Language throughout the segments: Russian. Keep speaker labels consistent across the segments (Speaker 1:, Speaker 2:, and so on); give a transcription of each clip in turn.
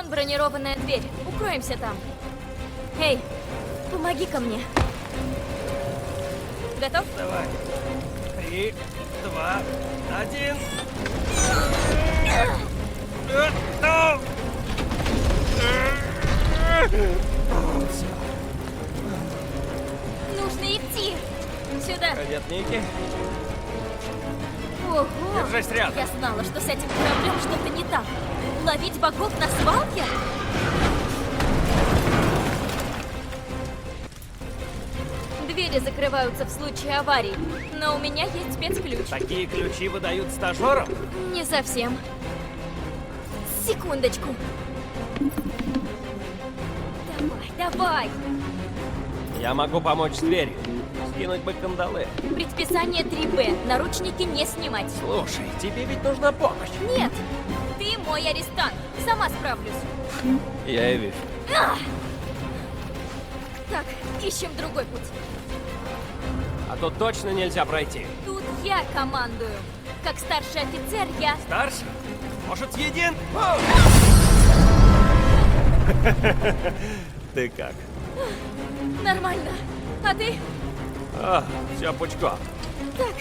Speaker 1: Вон бронированная дверь. Укроемся там. Эй, помоги-ка мне. Готов?
Speaker 2: Давай. 3, 2, 1.
Speaker 1: Нужно идти. Сюда.
Speaker 2: Привет, Ники.
Speaker 1: Ого!
Speaker 2: Держись рядом.
Speaker 1: Я знала, что с этим кораблем что-то не так. Ловить богов на свалке? Двери закрываются в случае аварии, но у меня есть спецключ.
Speaker 2: Такие ключи выдают стажерам?
Speaker 1: Не совсем. Секундочку. Давай.
Speaker 2: Я могу помочь с дверью. Скинуть бы кандалы.
Speaker 1: Предписание 3Б. Наручники не снимать.
Speaker 2: Слушай, тебе ведь нужна помощь.
Speaker 1: Нет, ты мой арестант. Сама справлюсь.
Speaker 2: Я и вижу.
Speaker 1: Так, ищем другой путь.
Speaker 2: А тут точно нельзя пройти.
Speaker 1: Тут я командую. Как старший офицер я...
Speaker 2: Старший? Может, съеден? Ты как?
Speaker 1: Нормально. А ты?
Speaker 2: Все пучком.
Speaker 1: Так,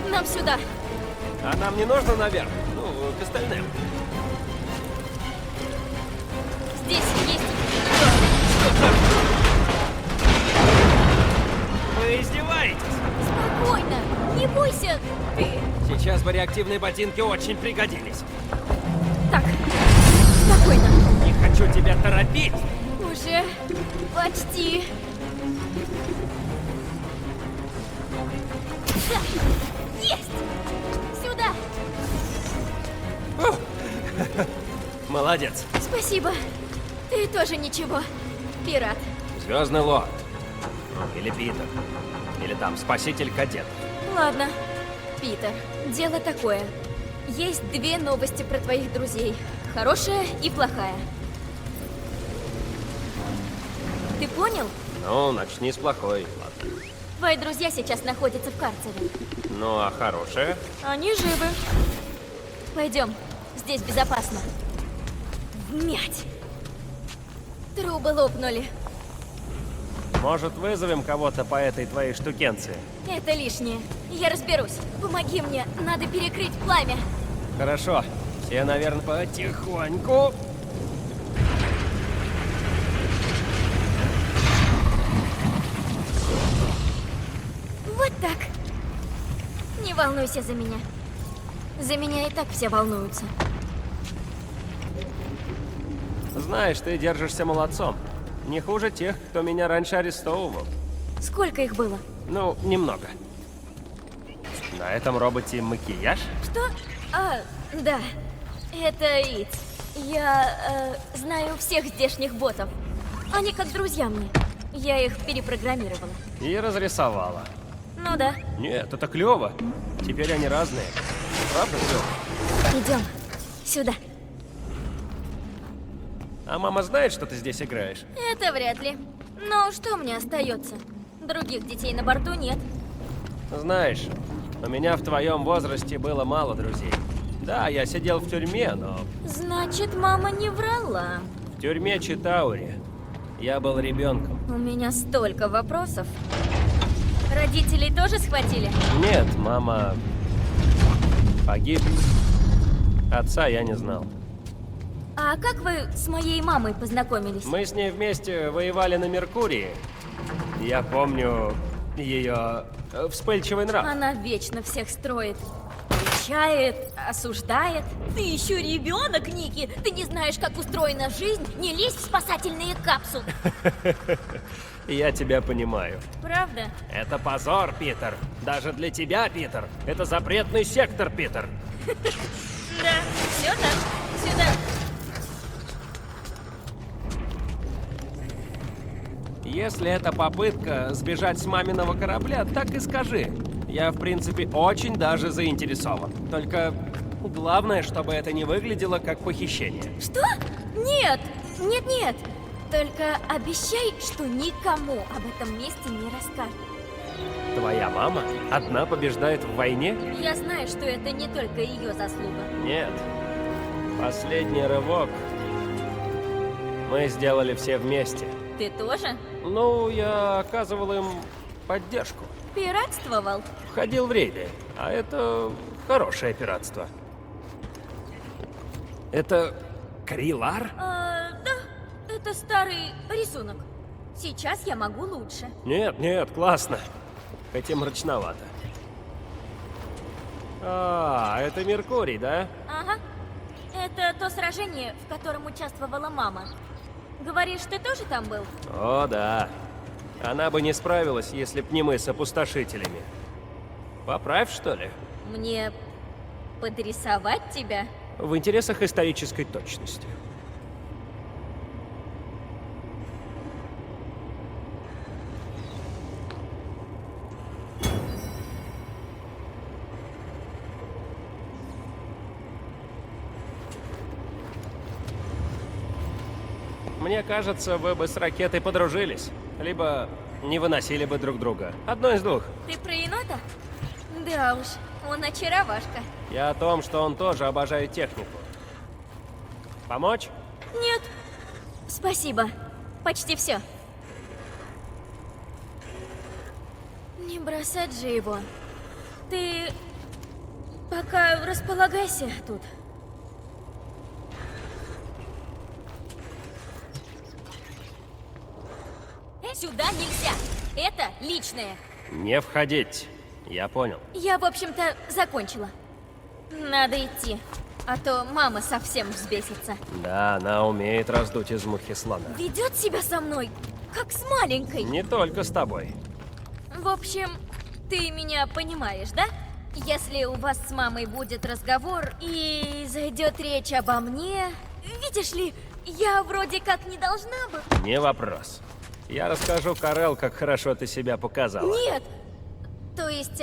Speaker 1: нам сюда.
Speaker 2: А нам не нужно наверх? Ну, к остальным.
Speaker 1: Здесь есть...
Speaker 2: Вы издеваетесь?
Speaker 1: Спокойно. Не бойся. Ты...
Speaker 2: Сейчас бы реактивные ботинки очень пригодились.
Speaker 1: Так, спокойно.
Speaker 2: Не хочу тебя торопить.
Speaker 1: Уже почти. Да, есть! Сюда!
Speaker 2: Молодец.
Speaker 1: Спасибо. Ты тоже ничего. Пират.
Speaker 2: Звездный лорд. Или Питер. Или там спаситель кадет.
Speaker 1: Ладно, Питер, дело такое. Есть две новости про твоих друзей. Хорошая и плохая. Ты понял?
Speaker 2: Ну, начни с плохой. Ладно.
Speaker 1: Твои друзья сейчас находятся в карцере.
Speaker 2: Ну, а хорошая?
Speaker 1: Они живы. Пойдем, здесь безопасно. Вмять! Трубы лопнули.
Speaker 2: Может, вызовем кого-то по этой твоей штукенции?
Speaker 1: Это лишнее. Я разберусь. Помоги мне, надо перекрыть пламя.
Speaker 2: Хорошо. Все, наверное, потихоньку.
Speaker 1: Вот так. Не волнуйся за меня. За меня и так все волнуются.
Speaker 2: Знаешь, ты держишься молодцом. Не хуже тех, кто меня раньше арестовывал.
Speaker 1: Сколько их было?
Speaker 2: Ну, немного. На этом роботе макияж?
Speaker 1: Что? А, да. Это Иц. Я знаю всех здешних ботов. Они как друзья мне. Я их перепрограммировала.
Speaker 2: И разрисовала.
Speaker 1: Ну да.
Speaker 2: Нет, это клево. Теперь они разные. Правда клево?
Speaker 1: Идем. Сюда.
Speaker 2: А мама знает, что ты здесь играешь?
Speaker 1: Это вряд ли. Но что мне остается? Других детей на борту нет.
Speaker 2: Знаешь, у меня в твоем возрасте было мало друзей. Да, я сидел в тюрьме, но
Speaker 1: Значит, мама не врала.
Speaker 2: в тюрьме Читаури я был ребенком.
Speaker 1: У меня столько вопросов. Родителей тоже схватили?
Speaker 2: Нет, мама погиб. Отца я не знал.
Speaker 1: А как вы с моей мамой познакомились?
Speaker 2: Мы с ней вместе воевали на Меркурии. Я помню ее вспыльчивый нрав.
Speaker 1: Она вечно всех строит. Кричает, осуждает. Ты еще ребенок, Ники. Ты не знаешь, как устроена жизнь. Не лезь в спасательные капсулы.
Speaker 2: Я тебя понимаю.
Speaker 1: Правда?
Speaker 2: Это позор, Питер. Даже для тебя, Питер. Это запретный сектор, Питер.
Speaker 1: Да, все так. Сюда.
Speaker 2: Если это попытка сбежать с маминого корабля, так и скажи. Я, в принципе, очень даже заинтересован. Только главное, чтобы это не выглядело как похищение.
Speaker 1: Что? Нет! Нет! Только обещай, что никому об этом месте не расскажешь.
Speaker 2: Твоя мама одна побеждает в войне?
Speaker 1: Я знаю, что это не только ее заслуга.
Speaker 2: Нет. Последний рывок Мы сделали все вместе.
Speaker 1: Ты тоже?
Speaker 2: Ну, я оказывал им поддержку.
Speaker 1: Пиратствовал?
Speaker 2: Входил в рейды, а это хорошее пиратство. Это Крилар?
Speaker 1: Да, это старый рисунок. Сейчас я могу лучше.
Speaker 2: Нет, классно. Хотя мрачновато. А, это Меркурий, да?
Speaker 1: Ага. Это то сражение, в котором участвовала мама. Говоришь, ты тоже там был?
Speaker 2: О, да. Она бы не справилась, если б не мы с опустошителями. Поправь, что ли?
Speaker 1: Мне подрисовать тебя?
Speaker 2: В интересах исторической точности. Мне кажется, вы бы с ракетой подружились. Либо не выносили бы друг друга. Одно из двух.
Speaker 1: Ты про енота? Да уж, он очаровашка.
Speaker 2: Я о том, что он тоже обожает технику. Помочь?
Speaker 1: Нет. Спасибо. Почти все. Не бросать же его. Ты пока располагайся тут. Сюда нельзя. Это личное.
Speaker 2: Не входить. Я понял.
Speaker 1: Я, в общем-то, закончила. Надо идти. А то мама совсем взбесится.
Speaker 2: Да, она умеет раздуть из мухи слона.
Speaker 1: Ведет себя со мной, как с маленькой.
Speaker 2: Не только с тобой.
Speaker 1: В общем, ты меня понимаешь, да? Если у вас с мамой будет разговор и зайдет речь обо мне... Видишь ли, я вроде как не должна бы...
Speaker 2: Не вопрос. Я расскажу Карел, как хорошо ты себя показала.
Speaker 1: Нет! То есть,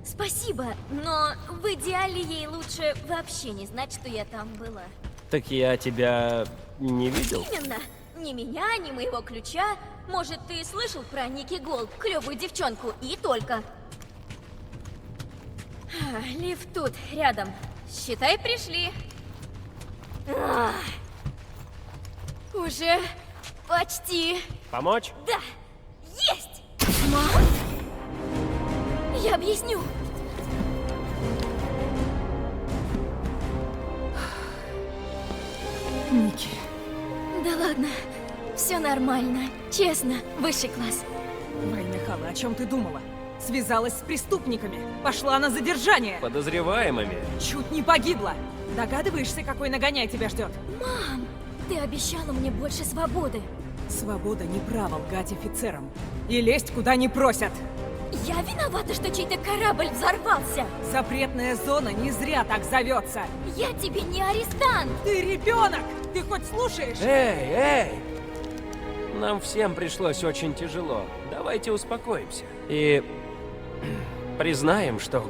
Speaker 1: спасибо, но в идеале ей лучше вообще не знать, что я там была.
Speaker 2: Так я тебя не видел?
Speaker 1: Именно! Ни меня, ни моего ключа. Может, ты слышал про Ники Голд, клевую девчонку, и только. Лифт тут, рядом. Считай, пришли. Ах, уже почти.
Speaker 2: Помочь?
Speaker 1: Да, есть! Мам? Я объясню.
Speaker 3: Ники.
Speaker 1: Да ладно, все нормально. Честно, высший класс.
Speaker 3: Вайнахала, о чем ты думала? Связалась с преступниками, пошла на задержание.
Speaker 2: Подозреваемыми.
Speaker 3: Чуть не погибла. Догадываешься, какой нагоняй тебя ждет?
Speaker 1: Мам, ты обещала мне больше свободы.
Speaker 3: Свобода не право лгать офицерам. И лезть куда не просят.
Speaker 1: Я виновата, что чей-то корабль взорвался.
Speaker 3: Запретная зона не зря так зовется.
Speaker 1: Я тебе не арестант.
Speaker 3: Ты ребенок! Ты хоть слушаешь?
Speaker 2: Эй! Нам всем пришлось очень тяжело. Давайте успокоимся. И признаем, что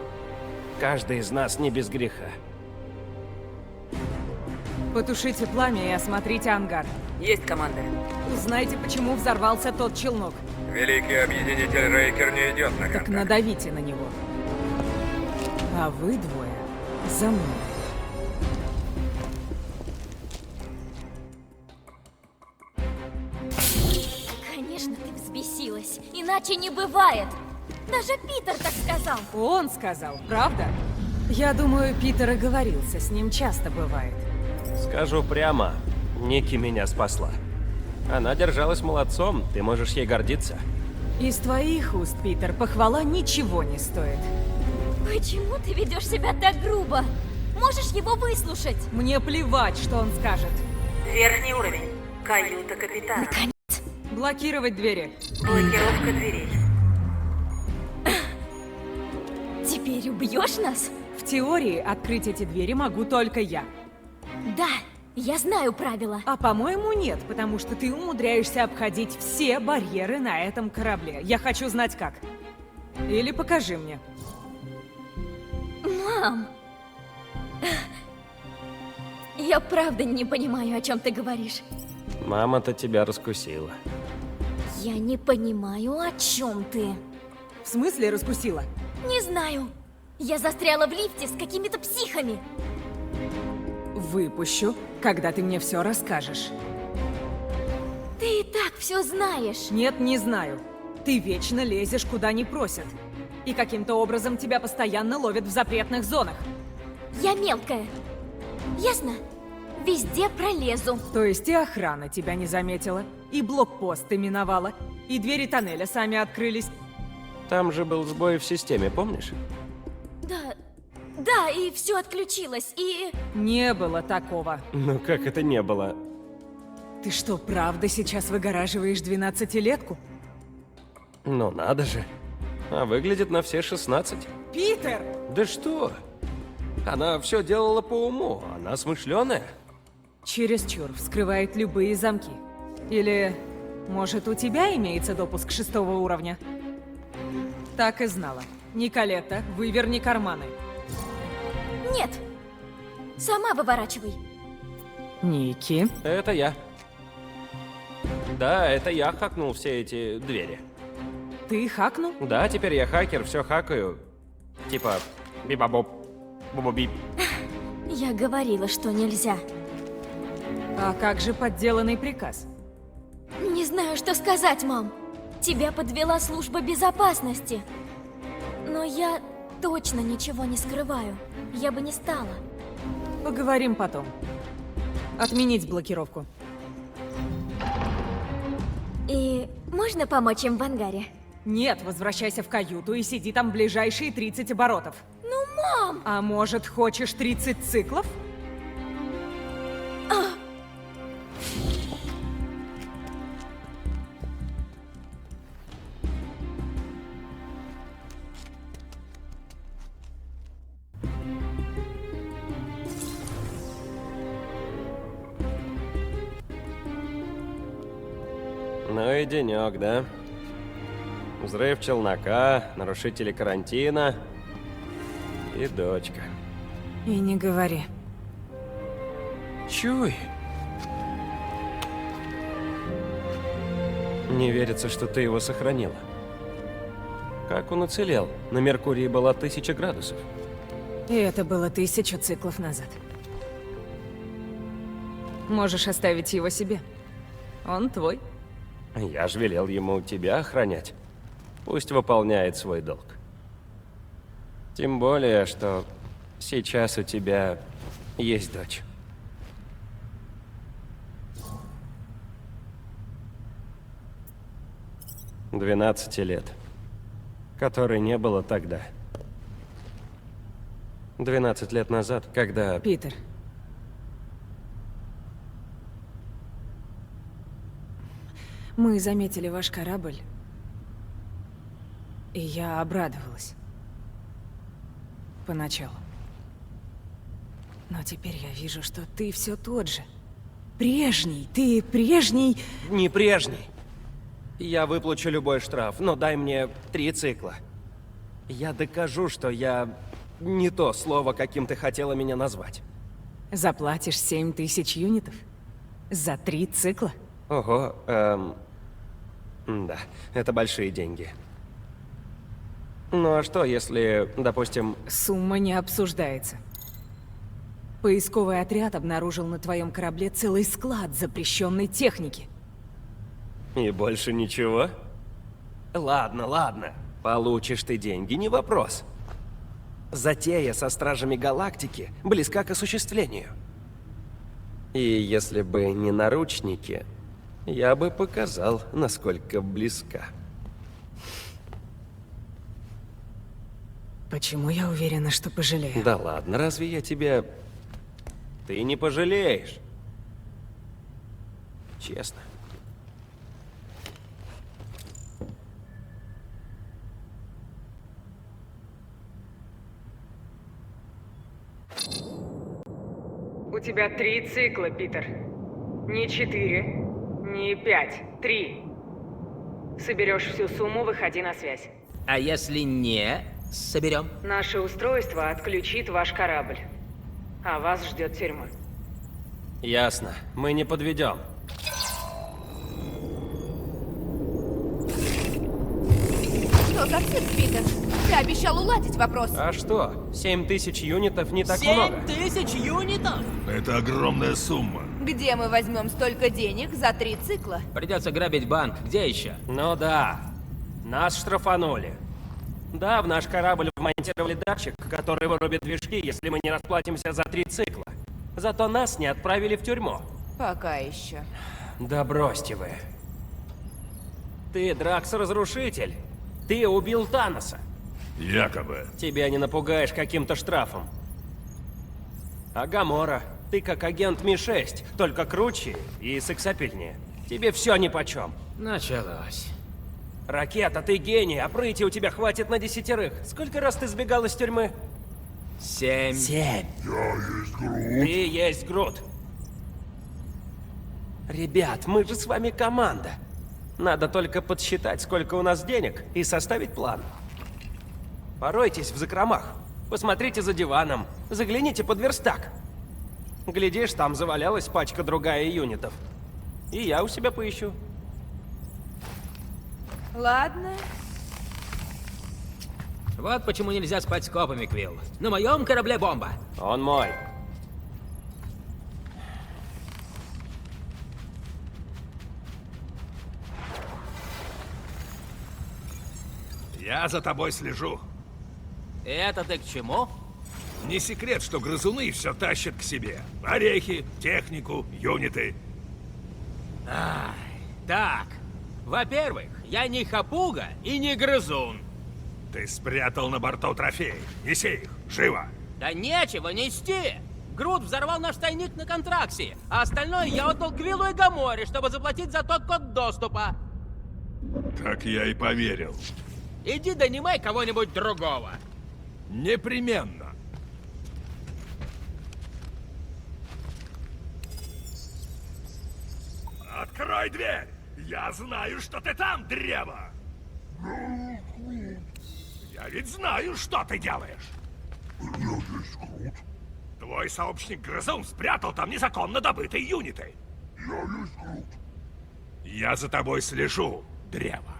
Speaker 2: каждый из нас не без греха.
Speaker 3: Потушите пламя и осмотрите ангар.
Speaker 4: Есть команда.
Speaker 3: Узнайте, почему взорвался тот челнок.
Speaker 5: Великий объединитель Рейкер не идет на
Speaker 3: Так
Speaker 5: контакт.
Speaker 3: надавите на него. А вы двое за мной.
Speaker 1: Конечно, ты взбесилась. Иначе не бывает. Даже Питер так сказал.
Speaker 3: Он сказал, правда? Я думаю, Питер оговорился, с ним часто бывает.
Speaker 2: Скажу прямо, Ники меня спасла. Она держалась молодцом, ты можешь ей гордиться.
Speaker 3: Из твоих уст, Питер, похвала ничего не стоит.
Speaker 1: Почему ты ведешь себя так грубо? Можешь его выслушать?
Speaker 3: Мне плевать, что он скажет.
Speaker 4: Верхний уровень. Каюта капитана.
Speaker 3: Блокировать двери.
Speaker 4: Блокировка дверей.
Speaker 1: Теперь убьешь нас?
Speaker 3: В теории открыть эти двери могу только я.
Speaker 1: Да, я знаю правила.
Speaker 3: А по-моему нет, потому что ты умудряешься обходить все барьеры на этом корабле. Я хочу знать как. Или покажи мне.
Speaker 1: Мам! Я правда не понимаю, о чем ты говоришь.
Speaker 2: Мама-то тебя раскусила.
Speaker 1: Я не понимаю, о чем ты.
Speaker 3: В смысле раскусила?
Speaker 1: Не знаю. Я застряла в лифте с какими-то психами.
Speaker 3: Выпущу, когда ты мне все расскажешь.
Speaker 1: все знаешь.
Speaker 3: Нет, не знаю. Ты вечно лезешь, куда не просят. И каким-то образом тебя постоянно ловят в запретных зонах.
Speaker 1: Я мелкая. Ясно? Везде пролезу.
Speaker 3: То есть и охрана тебя не заметила, и блокпост ты миновала, и двери тоннеля сами открылись.
Speaker 2: Там же был сбой в системе, помнишь?
Speaker 1: Да, и все отключилось, и...
Speaker 3: Не было такого.
Speaker 2: Ну как это не было?
Speaker 3: Ты что, правда сейчас выгораживаешь 12-летку?
Speaker 2: Ну надо же. А выглядит на все 16.
Speaker 3: Питер!
Speaker 2: Да что? Она все делала по уму, она смышленая.
Speaker 3: Чересчур вскрывает любые замки. Или, может, у тебя имеется допуск 6-го уровня? Так и знала. Николетта, выверни карманы.
Speaker 1: Нет. Сама выворачивай.
Speaker 3: Ники.
Speaker 2: Это я. Да, это я хакнул все эти двери.
Speaker 3: Ты хакнул?
Speaker 2: Да, теперь я хакер, все хакаю. Типа бибабоп, бубубип.
Speaker 1: Я говорила, что нельзя.
Speaker 3: А как же подделанный приказ?
Speaker 1: Не знаю, что сказать, мам. Тебя подвела служба безопасности. Но я точно ничего не скрываю. Я бы не стала.
Speaker 3: Поговорим потом. Отменить блокировку.
Speaker 1: И можно помочь им в ангаре?
Speaker 3: Нет, возвращайся в каюту и сиди там ближайшие 30 оборотов.
Speaker 1: Ну, мам!
Speaker 3: А может, хочешь 30 циклов?
Speaker 2: Ну и денек, да? Взрыв челнока, нарушители карантина и дочка.
Speaker 3: И не говори.
Speaker 2: Чуй. Не верится, что ты его сохранила. Как он уцелел? На Меркурии было 1000 градусов.
Speaker 3: И это было 1000 циклов назад. Можешь оставить его себе. Он твой.
Speaker 2: Я ж велел ему тебя охранять. Пусть выполняет свой долг. Тем более, что сейчас у тебя есть дочь. «12 лет, которой не было тогда. 12 лет назад, когда...
Speaker 3: Питер. Мы заметили ваш корабль, и я обрадовалась. Поначалу. Но теперь я вижу, что ты все тот же. Прежний, ты прежний...
Speaker 2: Не прежний. Я выплачу любой штраф, но дай мне 3 цикла. Я докажу, что я не то слово, каким ты хотела меня назвать.
Speaker 3: Заплатишь 7000 юнитов? За 3 цикла?
Speaker 2: Ого, да, это большие деньги. Ну а что, если, допустим...
Speaker 3: Сумма не обсуждается. Поисковый отряд обнаружил на твоем корабле целый склад запрещенной техники.
Speaker 2: И больше ничего? Ладно, ладно. Получишь ты деньги, не вопрос. Затея со Стражами Галактики близка к осуществлению. И если бы не наручники, я бы показал, насколько близка.
Speaker 3: Почему я уверена, что пожалею?
Speaker 2: Да ладно, разве я тебя... Ты не пожалеешь. Честно.
Speaker 3: У тебя 3 цикла, Питер. Не 4, не 5, 3. Соберешь всю сумму, выходи на связь.
Speaker 6: А если не соберем?
Speaker 3: Наше устройство отключит ваш корабль. А вас ждет тюрьма.
Speaker 2: Ясно. Мы не подведем.
Speaker 7: Что за цирк, Питер? Ты обещал уладить вопрос.
Speaker 2: А что, 7000 юнитов не так много?
Speaker 6: 7000 юнитов?
Speaker 8: Это огромная сумма.
Speaker 7: Где мы возьмем столько денег за 3 цикла?
Speaker 6: Придется грабить банк. Где еще?
Speaker 2: Ну да, нас штрафанули. Да, в наш корабль вмонтировали датчик, который вырубит движки, если мы не расплатимся за 3 цикла. Зато нас не отправили в тюрьму.
Speaker 7: Пока еще.
Speaker 2: Да бросьте вы. Ты, Дракс-разрушитель. Ты убил Таноса.
Speaker 8: Якобы.
Speaker 2: Тебя не напугаешь каким-то штрафом. А Гамора, ты как агент Ми-6, только круче и сексапильнее. Тебе все нипочем.
Speaker 6: Началось.
Speaker 2: Ракета, ты гений, а прыти у тебя хватит на 10. Сколько раз ты сбегал из тюрьмы?
Speaker 6: 7.
Speaker 2: 7.
Speaker 8: Я есть Грут.
Speaker 2: Ты есть Грут. Ребят, мы же с вами команда. Надо только подсчитать, сколько у нас денег, и составить план. Поройтесь в закромах. Посмотрите за диваном. Загляните под верстак. Глядишь, там завалялась пачка другая юнитов. И я у себя поищу.
Speaker 7: Ладно.
Speaker 6: Вот почему нельзя спать с копами, Квилл. На моем корабле бомба.
Speaker 2: Он мой.
Speaker 8: Я за тобой слежу.
Speaker 6: Это ты к чему?
Speaker 8: Не секрет, что грызуны все тащат к себе. Орехи, технику, юниты.
Speaker 6: Так, во-первых, я не хапуга и не грызун.
Speaker 8: Ты спрятал на борту трофеи. Неси их, живо.
Speaker 6: Да нечего нести. Грут взорвал наш тайник на Контраксе, а остальное я отдал Квиллу и Гаморе, чтобы заплатить за тот код доступа.
Speaker 8: Так я и поверил.
Speaker 6: Иди донимай кого-нибудь другого.
Speaker 8: Непременно. Открой дверь! Я знаю, что ты там, древо! Я ведь знаю, что ты делаешь! Я есть Грут. Твой сообщник Грызун спрятал там незаконно добытые юниты. Я есть Грут. Я за тобой слежу, древо.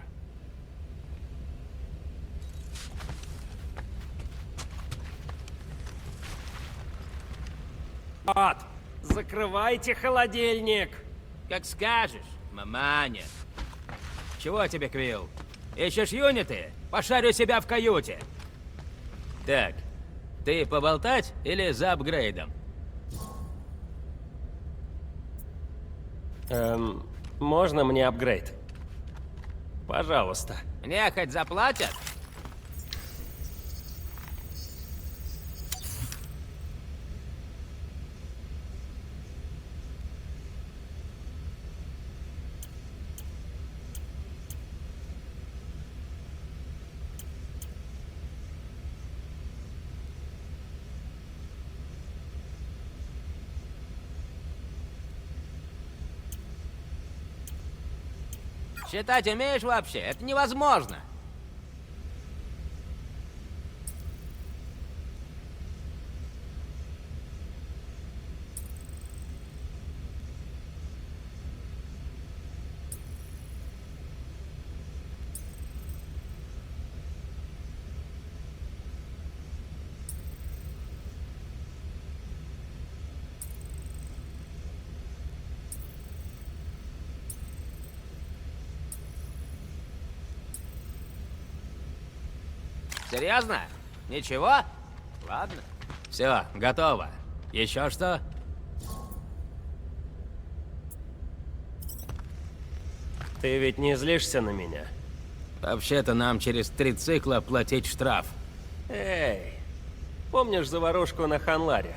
Speaker 2: Вот, закрывайте холодильник.
Speaker 6: Как скажешь, маманя. Чего тебе, Квилл? Ищешь юниты? Пошарю себя в каюте. Так, ты поболтать или за апгрейдом?
Speaker 2: Можно мне апгрейд? Пожалуйста.
Speaker 6: Мне хоть заплатят? Считать умеешь вообще? Это невозможно. Серьезно? Ничего? Ладно. Все, готово. Еще что?
Speaker 2: Ты ведь не злишься на меня?
Speaker 6: Вообще-то нам через 3 цикла платить штраф.
Speaker 2: Эй, помнишь заварушку на Ханларе?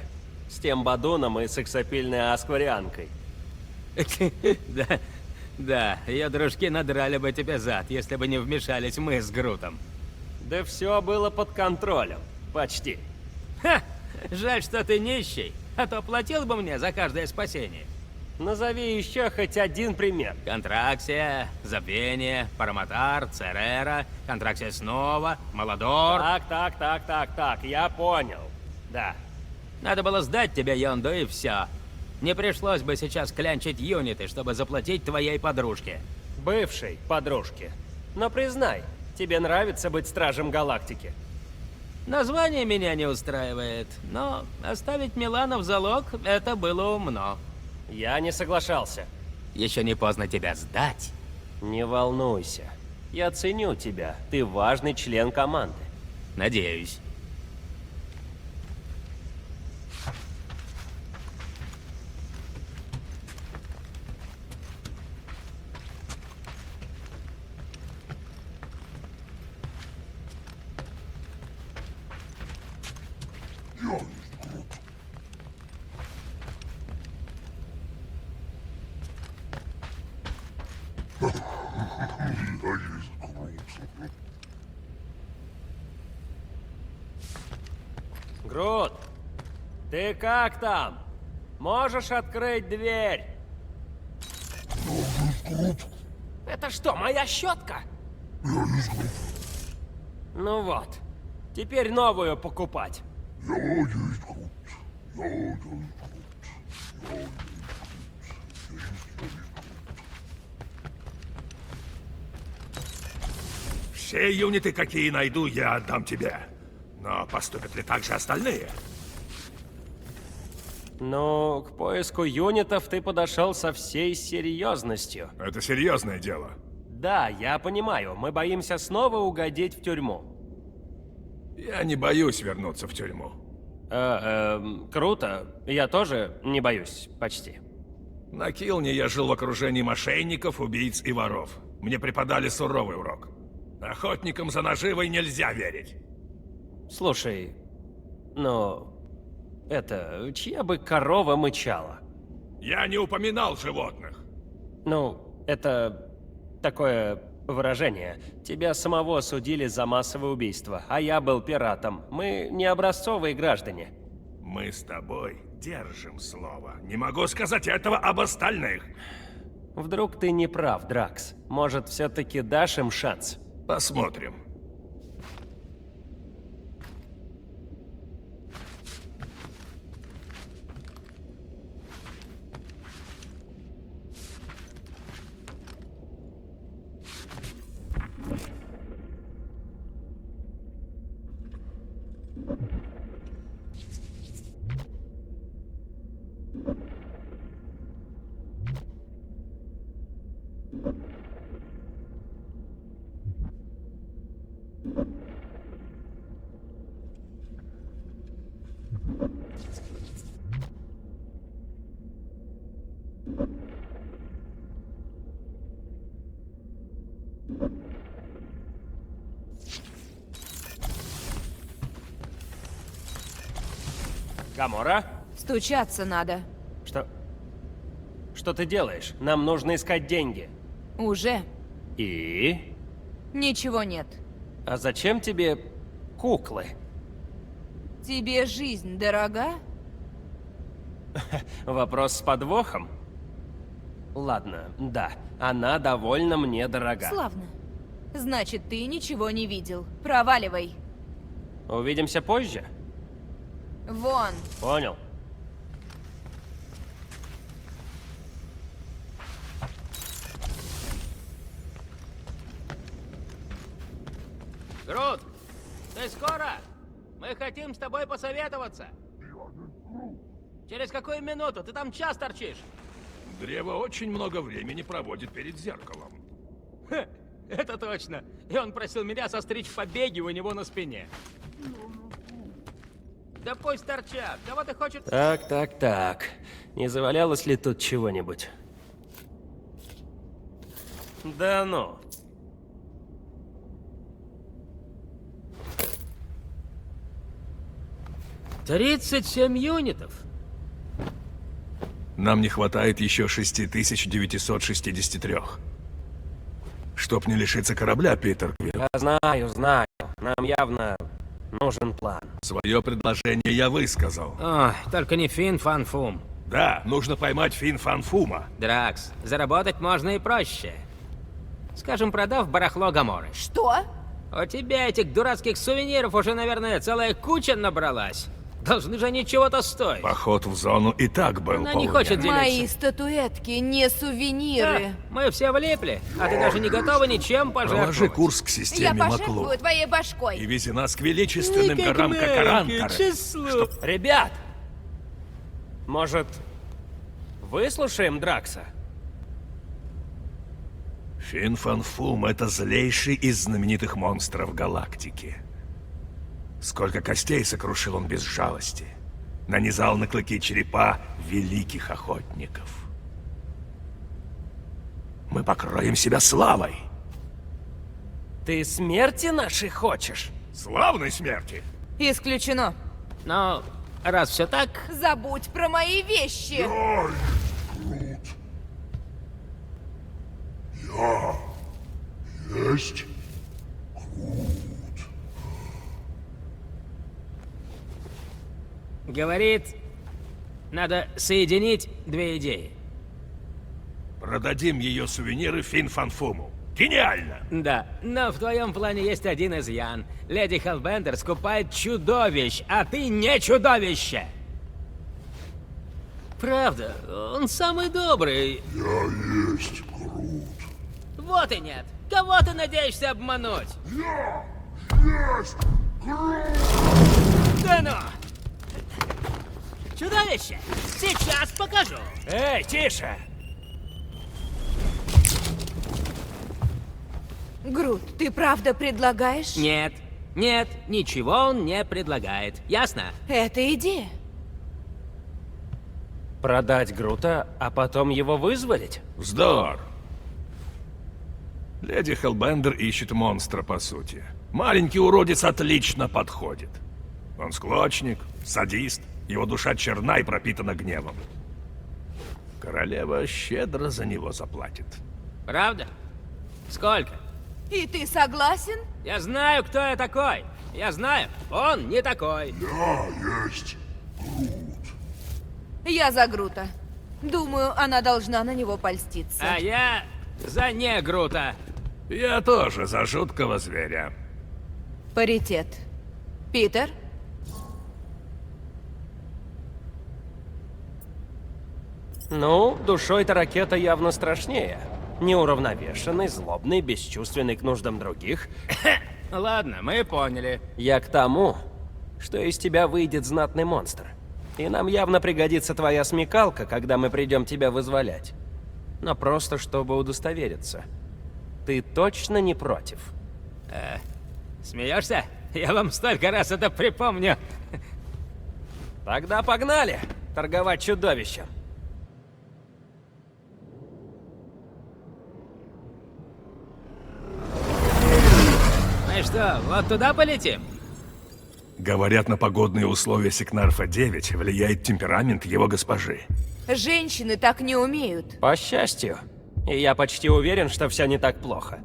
Speaker 2: С тем Бадуном и сексапильной Аскварианкой?
Speaker 6: Да, ее дружки надрали бы тебе зад, если бы не вмешались мы с Грутом.
Speaker 2: Да все было под контролем. Почти.
Speaker 6: Ха! Жаль, что ты нищий, а то платил бы мне за каждое спасение.
Speaker 2: Назови еще хоть один пример.
Speaker 6: Контраксия, Забвение, Параматар, Церера, Контраксия снова, Маладор.
Speaker 2: Так, я понял. Да.
Speaker 6: Надо было сдать тебе Йонду и все. Не пришлось бы сейчас клянчить юниты, чтобы заплатить твоей подружке.
Speaker 2: Бывшей подружке. Но признай, Тебе нравится быть стражем галактики?
Speaker 6: Название меня не устраивает, но оставить Милана в залог — это было умно.
Speaker 2: Я не соглашался.
Speaker 6: Еще не поздно тебя сдать.
Speaker 2: Не волнуйся. Я ценю тебя. Ты важный член команды.
Speaker 6: Надеюсь.
Speaker 2: Грут, ты как там? Можешь открыть дверь? Это что, моя щетка? Ну вот, теперь новую покупать.
Speaker 8: Все юниты, какие найду, я отдам тебе. Но поступят ли так же остальные?
Speaker 2: Ну, к поиску юнитов ты подошел со всей серьезностью.
Speaker 8: Это серьезное дело.
Speaker 2: Да, я понимаю, мы боимся снова угодить в тюрьму.
Speaker 8: Я не боюсь вернуться в тюрьму.
Speaker 2: Круто. Я тоже не боюсь, почти.
Speaker 8: На Килне я жил в окружении мошенников, убийц и воров. Мне преподали суровый урок. Охотникам за наживой нельзя верить.
Speaker 2: Слушай, ну, чья бы корова мычала?
Speaker 8: Я не упоминал животных.
Speaker 2: Ну, это такое выражение. Тебя самого судили за массовое убийство, а я был пиратом. Мы не образцовые граждане.
Speaker 8: Мы с тобой держим слово. Не могу сказать этого об остальных.
Speaker 2: Вдруг ты не прав, Дракс. Может, все-таки дашь им шанс?
Speaker 8: Посмотрим.
Speaker 2: Гамора?
Speaker 7: Стучаться надо.
Speaker 2: Что? Что ты делаешь? Нам нужно искать деньги.
Speaker 7: Уже.
Speaker 2: И?
Speaker 7: Ничего нет.
Speaker 2: А зачем тебе куклы?
Speaker 7: Тебе жизнь дорога?
Speaker 2: Вопрос с подвохом? Ладно, да, она довольно мне дорога.
Speaker 7: Славно. Значит, ты ничего не видел. Проваливай.
Speaker 2: Увидимся позже?
Speaker 7: Вон.
Speaker 2: Понял.
Speaker 6: Грут, ты скоро? Мы хотим с тобой посоветоваться. Через какую минуту? Ты там час торчишь.
Speaker 8: Древо очень много времени проводит перед зеркалом.
Speaker 6: Ха, это точно. И он просил меня состричь побеги у него на спине. Да пусть торчат. Кого ты хочешь...
Speaker 2: Так. Не завалялось ли тут чего-нибудь? Да ну.
Speaker 6: «37 юнитов.
Speaker 8: Нам не хватает еще 6963. Чтоб не лишиться корабля, Питер Квилл.
Speaker 2: Я знаю. Нам явно нужен план.
Speaker 8: Свое предложение я высказал.
Speaker 6: Ой, только не Фин Фан Фум.
Speaker 8: Да, нужно поймать Фин Фан Фума.
Speaker 6: Дракс, заработать можно и проще. Скажем, продав барахло Гаморы.
Speaker 7: Что?
Speaker 6: У тебя этих дурацких сувениров уже, наверное, целая куча набралась. Должны же они чего-то стоить.
Speaker 8: Поход в зону и так был
Speaker 6: Она не
Speaker 8: полудня.
Speaker 6: хочет делиться.
Speaker 7: Мои статуэтки не сувениры.
Speaker 6: Мы все влипли, а ты даже не готова ничем
Speaker 8: Проложи
Speaker 6: пожертвовать.
Speaker 8: курс к
Speaker 7: Я
Speaker 8: системе
Speaker 7: пожертвую
Speaker 8: Маклу
Speaker 7: твоей башкой.
Speaker 8: и вези нас к величественным горам Какарантары.
Speaker 2: Ребят! Может, выслушаем Дракса?
Speaker 8: Фин Фан Фум — это злейший из знаменитых монстров галактики. Сколько костей сокрушил он без жалости. Нанизал на клыки черепа великих охотников. Мы покроем себя славой.
Speaker 2: Ты смерти нашей хочешь?
Speaker 8: Славной смерти!
Speaker 7: Исключено.
Speaker 6: Но раз все так,
Speaker 7: Забудь про мои вещи.
Speaker 9: Есть?
Speaker 6: говорит, надо соединить две идеи.
Speaker 8: Продадим ее сувениры Фин Фан Фуму. Гениально!
Speaker 6: Да, но в твоем плане есть один изъян. Леди Хеллбендер скупает чудовищ, а ты не чудовище! Правда, он самый добрый.
Speaker 9: Я есть Грут.
Speaker 6: Вот и нет. Кого ты надеешься обмануть?
Speaker 9: Я есть Грут!
Speaker 6: Да ну! Чудовище! Сейчас покажу!
Speaker 2: Эй, тише!
Speaker 7: Грут, ты правда предлагаешь?
Speaker 6: Нет, нет, ничего он не предлагает. Ясно?
Speaker 7: Это идея.
Speaker 2: Продать Грута, а потом его вызволить?
Speaker 8: Вздор! Леди Хеллбендер ищет монстра, по сути. Маленький уродец отлично подходит. Он склочник, садист, его душа черна и пропитана гневом. Королева щедро за него заплатит.
Speaker 6: Правда? Сколько?
Speaker 7: И ты согласен?
Speaker 6: Я знаю, кто я такой. Я знаю, он не такой.
Speaker 9: Я есть Грут.
Speaker 7: Я за Грута. Думаю, она должна на него польститься.
Speaker 6: А я за негрута.
Speaker 8: Я тоже за жуткого зверя.
Speaker 7: Паритет. Питер?
Speaker 2: Ну, душой-то ракета явно страшнее. Неуравновешенный, злобный, бесчувственный к нуждам других.
Speaker 6: Ладно, мы поняли.
Speaker 2: Я к тому, что из тебя выйдет знатный монстр. И нам явно пригодится твоя смекалка, когда мы придем тебя вызволять. Но просто чтобы удостовериться. Ты точно не против?
Speaker 6: Смеешься? Я вам столько раз это припомню.
Speaker 2: Тогда погнали торговать чудовищем.
Speaker 6: Ну что, вот туда полетим?
Speaker 8: Говорят, на погодные условия Секнарфа-9 влияет темперамент его госпожи.
Speaker 7: Женщины так не умеют.
Speaker 2: По счастью. И я почти уверен, что все не так плохо.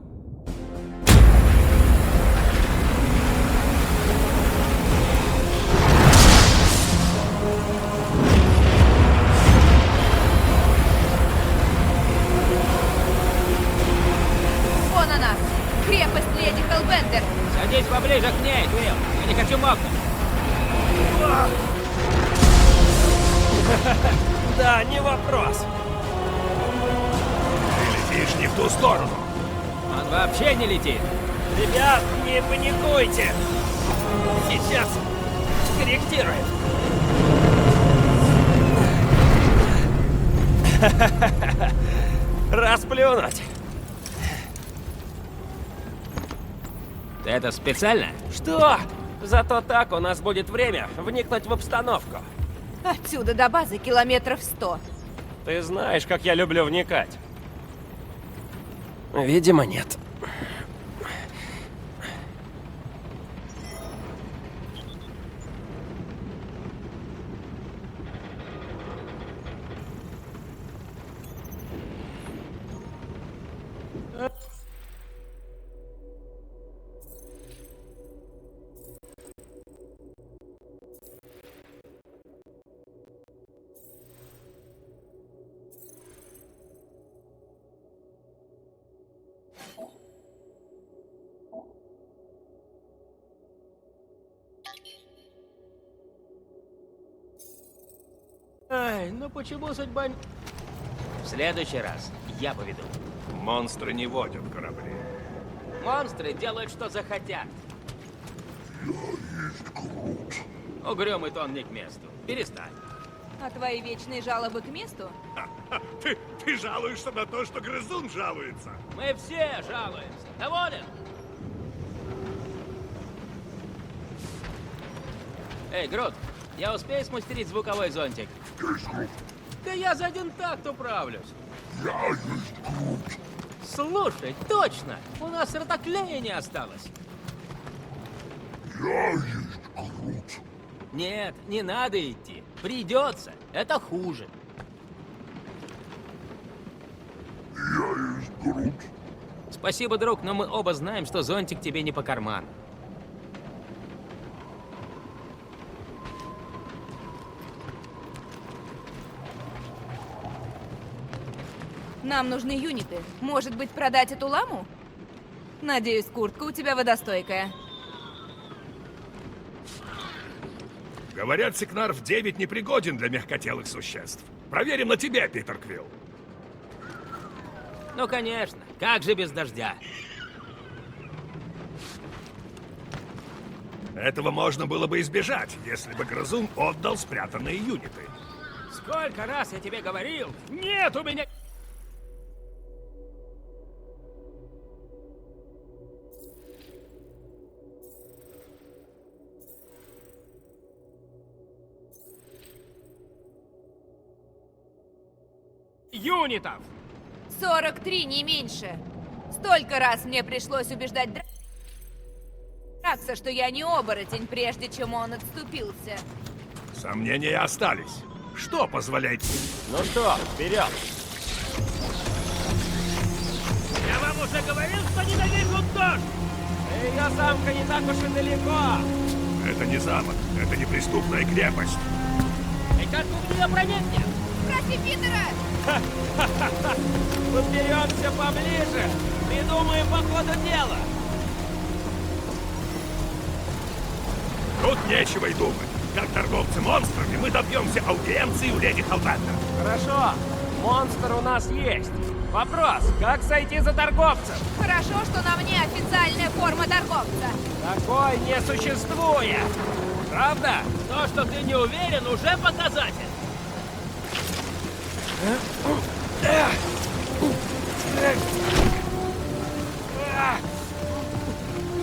Speaker 7: Вон она! Крепость леди Хеллбендер!
Speaker 6: Садись поближе к ней, Квилл. Я не хочу мокнуть.
Speaker 2: Да, не вопрос.
Speaker 8: Ты летишь не в ту сторону.
Speaker 6: Он вообще не летит.
Speaker 2: Ребят, не паникуйте. Сейчас корректируем. Расплюнуть.
Speaker 6: Ты это специально?
Speaker 2: Что? Зато так у нас будет время вникнуть в обстановку.
Speaker 7: Отсюда до базы километров 100.
Speaker 2: Ты знаешь, как я люблю вникать. Видимо, нет.
Speaker 6: Ай, ну почему судьба... В следующий раз я поведу.
Speaker 8: Монстры не водят корабли.
Speaker 6: Монстры делают, что захотят.
Speaker 9: Я есть Грут.
Speaker 6: Угрюмый тон не к месту. Перестань.
Speaker 7: А твои вечные жалобы к месту?
Speaker 8: Ты жалуешься на то, что грызун жалуется.
Speaker 6: Мы все жалуемся. Доволен? Эй, Грут, я успею смастерить звуковой зонтик?
Speaker 9: Есть Грут.
Speaker 6: Да я за один такт управлюсь.
Speaker 9: Я есть Грут.
Speaker 6: Слушай, точно! У нас ротоклея не осталось.
Speaker 9: Я есть Грут.
Speaker 6: Нет, не надо идти. Придется. Это хуже.
Speaker 9: Я есть Грут.
Speaker 6: Спасибо, друг, но мы оба знаем, что зонтик тебе не по карману.
Speaker 7: Нам нужны юниты. Может быть, продать эту ламу? Надеюсь, куртка у тебя водостойкая.
Speaker 8: Говорят, Сикнарф 9 непригоден для мягкотелых существ. Проверим на тебе, Питер Квилл.
Speaker 6: Ну, конечно. Как же без дождя?
Speaker 8: Этого можно было бы избежать, если бы грызун отдал спрятанные юниты.
Speaker 6: Сколько раз я тебе говорил? Нет у меня... юнитов!
Speaker 7: 43, не меньше. Столько раз мне пришлось убеждать Дракса, что я не оборотень, прежде чем он отступился.
Speaker 8: Сомнения остались. Что позволяет...
Speaker 2: Ну что, вперед!
Speaker 6: Я вам уже говорил, что ненавижу дождь!
Speaker 2: Ее замка не так уж и далеко!
Speaker 8: Это не замок, это неприступная крепость.
Speaker 6: И как у меня проникнет?
Speaker 7: Спроси Питера!
Speaker 2: Подберемся поближе, придумаем по ходу дела.
Speaker 8: Тут нечего и думать. Как торговцы монстрами мы добьемся аудиенции у леди Халбендер.
Speaker 2: Хорошо, монстр у нас есть. Вопрос, как сойти за торговцев?
Speaker 7: Хорошо, что на мне официальная форма торговца.
Speaker 2: Такой не существует. Правда?
Speaker 6: То, что ты не уверен, уже показатель.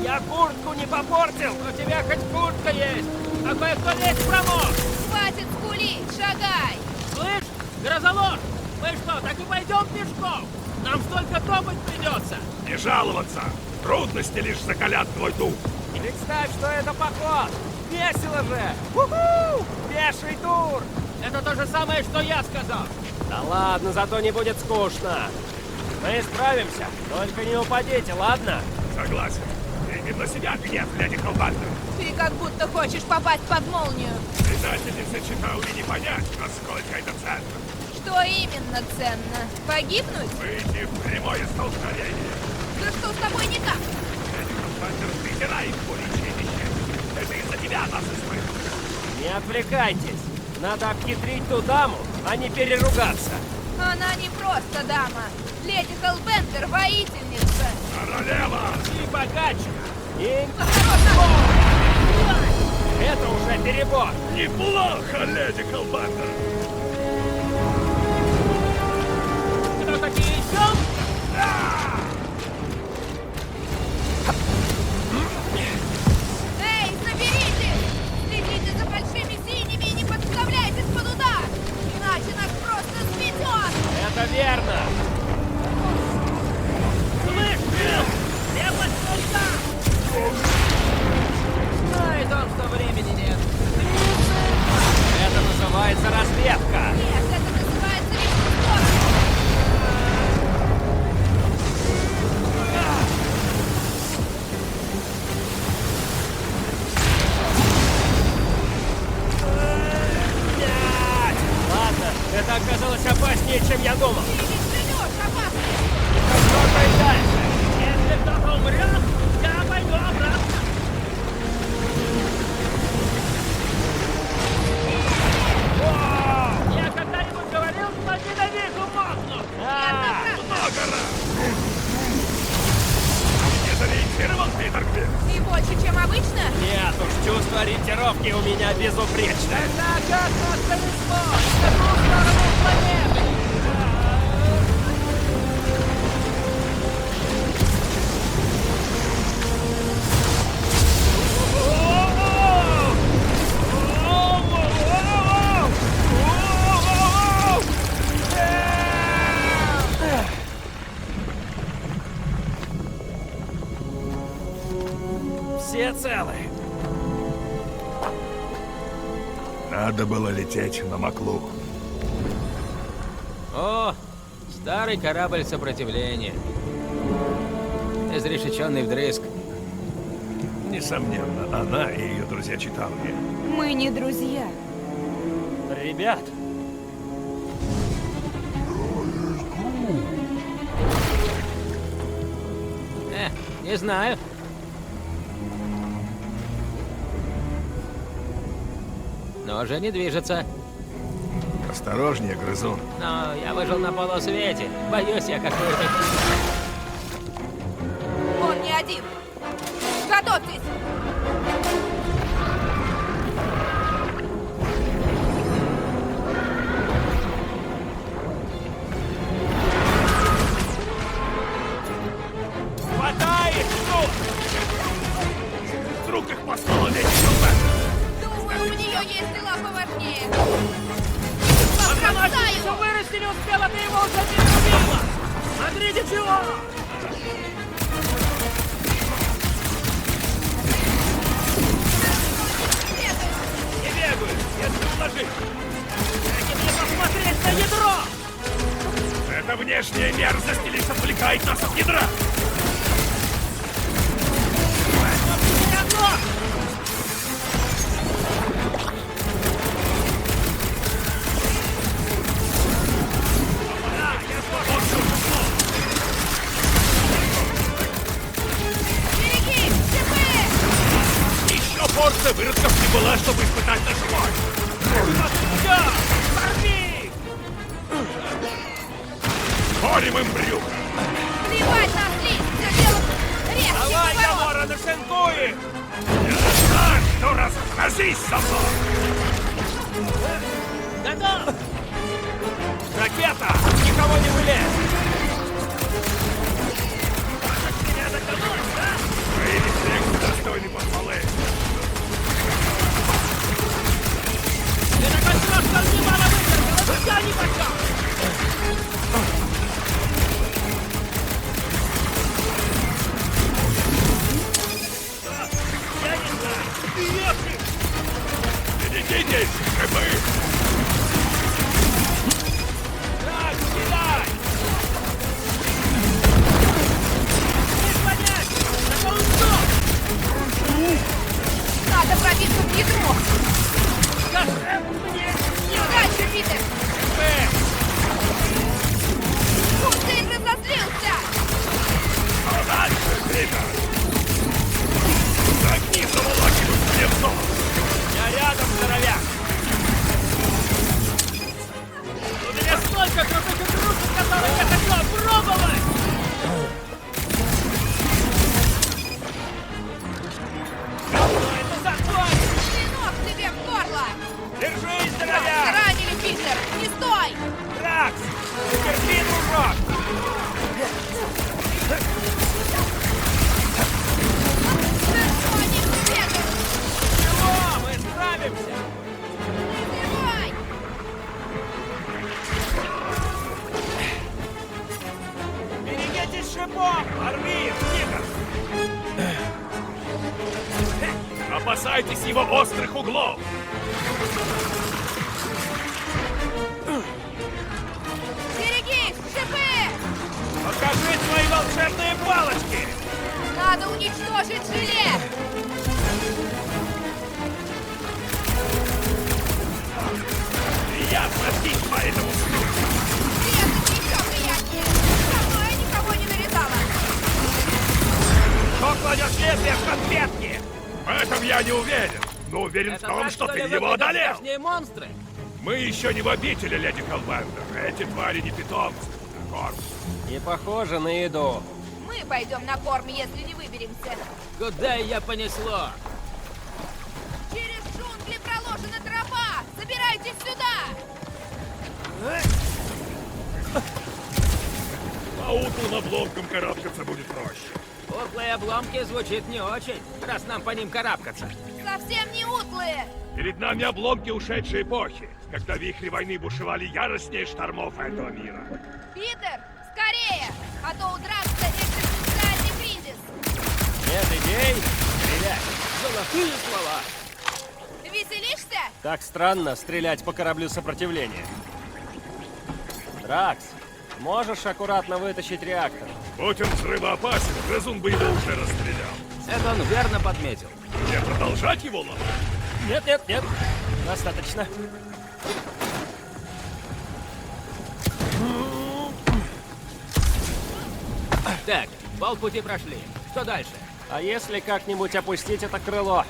Speaker 2: Я куртку не попортил.
Speaker 6: У тебя хоть куртка есть, а кое-кто весь промок.
Speaker 7: Хватит скулить, шагай!
Speaker 6: Слышь, грозолож, мы что, так и пойдем пешком? Нам столько топать придется.
Speaker 8: Не жаловаться. Трудности лишь закалят твой дух.
Speaker 2: Представь, что это поход. Весело же. Уху! Пеший тур.
Speaker 6: Это то же самое, что я сказал.
Speaker 2: Да ладно, зато не будет скучно. Мы справимся, только не упадите, ладно?
Speaker 8: Согласен. Примем на себя гнев леди Халбендер.
Speaker 7: Ты как будто хочешь попасть под молнию.
Speaker 8: Предательница Читаури не понять, насколько это ценно.
Speaker 7: Что именно ценно? Погибнуть?
Speaker 8: Выйти в прямое столкновение.
Speaker 7: Да что с тобой не так?
Speaker 8: Леди Халбендер презирает двуличие вещей. Это из-за тебя нас избавит.
Speaker 2: Не отвлекайтесь. Надо обхитрить ту даму, а не переругаться.
Speaker 7: Она не просто дама. Леди Халбендер — воительница.
Speaker 8: Королева!
Speaker 2: И богаче. И
Speaker 7: Осторожно!
Speaker 2: это уже перебор.
Speaker 8: Неплохо, леди Халбендер.
Speaker 6: Кто такие еще?
Speaker 7: Эй, соберитесь! Следите за большими синими и не подставляйтесь под удар! Иначе нас просто сметет!
Speaker 2: Это верно.
Speaker 6: Слышь, Билл! Крепость полка! Знает он, что времени нет.
Speaker 2: Это называется разведка.
Speaker 7: Нет, это называется лишь скорость!
Speaker 2: Ладно, это оказалось опаснее, чем я думал.
Speaker 7: Ты не живешь, опасно!
Speaker 2: Что и дальше?
Speaker 6: Если кто-то умрет, я пойду обратно. Я как
Speaker 2: ориентировки у меня безупречные. Все целы.
Speaker 8: Надо было лететь на Маклу.
Speaker 6: О, старый корабль сопротивления. Изрешеченный вдрызг.
Speaker 8: Несомненно, она и ее друзья Читауги.
Speaker 7: Мы не друзья.
Speaker 2: Ребят,
Speaker 6: Не знаю. Но уже не движется.
Speaker 8: Осторожнее, грызун.
Speaker 6: Но я выжил на полусвете. Боюсь я какой-то...
Speaker 7: Он не один. Готовьтесь!
Speaker 8: Хватай их, ну! Вдруг их послала леди Хеллбендер.
Speaker 7: Думаю, у нее есть дела поважнее. Бросаю!
Speaker 2: вырасти не успела, ты его уже не убила! Смотрите, чего! Не бегаю, если уложить. Дайте мне посмотреть на ядро!
Speaker 8: Эта внешняя мерзость лишь отвлекает нас от ядра.
Speaker 7: Береги! ЧП!
Speaker 8: Еще порция выродков не была, чтобы испытать наш мощь.
Speaker 2: Все! Порви!
Speaker 8: Хорим им брюхо.
Speaker 7: Плевать на слизь! Все дело резкий
Speaker 2: Давай,
Speaker 7: поворот!
Speaker 2: Гамора, нашинкуй их!
Speaker 8: Так, ну разразись со мной.
Speaker 2: Готов! Ракета! Никого не вылезь! Меня затянули, да?
Speaker 8: Проявить секс достойный похвалы.
Speaker 2: Это кольцо, что немало выдержало, я не хочу! Я не знаю! Ёпки!
Speaker 8: Берегитесь, рыбы.
Speaker 2: Так, кидай! Не понять! На полностью!
Speaker 7: Надо пробиться в ядро!
Speaker 2: Скажи мне!
Speaker 7: Дальше, Питер! Ух ты, разозлился!
Speaker 8: Дальше, Питер. Огни заволакивают мне в нос.
Speaker 2: Я рядом, здоровяк! У меня столько крутых игрушек, которые я хочу опробовать! Что это за тварь?
Speaker 7: Клинок тебе в горло!
Speaker 2: Держись,
Speaker 7: Нас
Speaker 2: здоровяк!
Speaker 7: ранили, Питер! Не стой!
Speaker 2: Дракс! Терпи, дружок!
Speaker 7: Они Питер!
Speaker 2: Чего? Мы справимся!
Speaker 7: Давай!
Speaker 2: Берегитесь шипов! Порви, тигр!
Speaker 8: Опасайтесь его острых углов.
Speaker 7: Берегись! ШП!
Speaker 2: Покажи свои волшебные палочки!
Speaker 7: Надо уничтожить желе!
Speaker 8: Приятно бить по этому сню.
Speaker 7: Резать еще приятнее! Со мной я никого не нарезала!
Speaker 2: Кто кладет лезвие в конфетки?
Speaker 8: В этом я не уверен. Но уверен в том, что ты его одолел.
Speaker 6: монстры?
Speaker 8: Мы еще не в обители, леди Хеллбендер. Эти твари не питомцы. Корм.
Speaker 2: Не похоже на еду.
Speaker 7: Мы пойдем на корм, если не выберемся.
Speaker 6: Куда ее понесло?
Speaker 7: ЧП!
Speaker 8: По утлым обломкам карабкаться будет проще.
Speaker 6: Утлые обломки звучит не очень, раз нам по ним карабкаться.
Speaker 7: Совсем не утлые!
Speaker 8: Перед нами обломки ушедшей эпохи, когда вихри войны бушевали яростнее штормов этого мира.
Speaker 7: Питер, скорее! А то у Дракса экзистенциальный кризис!
Speaker 2: Нет идей? Стрелять.
Speaker 6: Золотые слова!
Speaker 7: Веселишься?
Speaker 2: Так странно стрелять по кораблю сопротивления. Дракс, можешь аккуратно вытащить реактор?
Speaker 8: Будь он взрывоопасен, грызун бы его уже расстрелял.
Speaker 6: Это он верно подметил.
Speaker 8: Мне продолжать его ломать?
Speaker 2: Нет. Достаточно.
Speaker 6: Так, полпути прошли. Что дальше?
Speaker 2: А если как-нибудь опустить это крыло?